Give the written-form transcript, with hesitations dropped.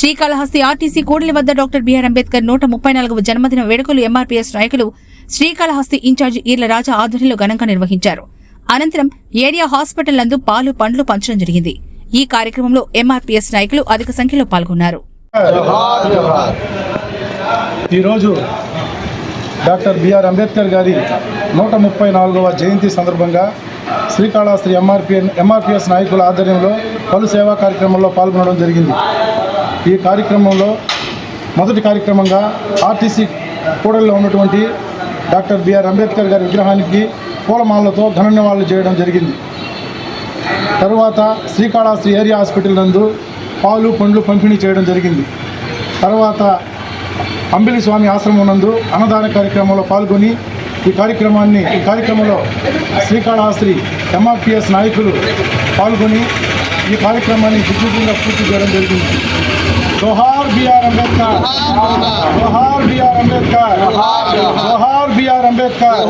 Srikalahasti RTC కూడలి వద్ద doctor BR Ambedkar 134వ జన్మదిన వేడుకలు ఎంఆర్పీఎస్ నాయకులు శ్రీకాళహస్తి ఇన్ఛార్జి ఈర్ల రాజా ఆధ్వర్యంలో ఘనంగా నిర్వహించారు. అనంతరం ఏరియా హాస్పిటల్ నందు పాలు పండ్లు పంచడం జరిగింది. ఈ కార్యక్రమంలో ఎంఆర్పీఎస్ నాయకులు అధిక సంఖ్యలో పాల్గొన్నారు. ఈరోజు డాక్టర్ బిఆర్ అంబేద్కర్ గారి 134వ జయంతి సందర్భంగా శ్రీకాళహస్తి ఎంఆర్పీఎస్ నాయకుల ఆధ్వర్యంలో పలు సేవా కార్యక్రమాల్లో పాల్గొనడం జరిగింది. ఈ కార్యక్రమంలో మొదటి కార్యక్రమంగా ఆర్టీసీ కూడలిలో ఉన్నటువంటి డాక్టర్ బిఆర్ అంబేద్కర్ గారి విగ్రహానికి పూలమాలతో ఘన నివాళులు చేయడం జరిగింది. తరువాత శ్రీకాళహస్తి ఏరియా హాస్పిటల్ నందు పాలు పండ్లు పంపిణీ చేయడం జరిగింది. తర్వాత అంబిలి స్వామి ఆశ్రమం నందు అన్నదాన కార్యక్రమంలో పాల్గొని ఈ కార్యక్రమంలో శ్రీకాళహస్తి ఎంఆర్పీఎస్ నాయకులు పాల్గొని ఈ కార్యక్రమాన్ని దిగ్విజయంగా పూర్తి చేయడం జరిగింది. జోహార్ బిఆర్ అంబేద్కర్, జోహార్ బిఆర్ అంబేద్కర్, జోహార్ బిఆర్ అంబేద్కర్.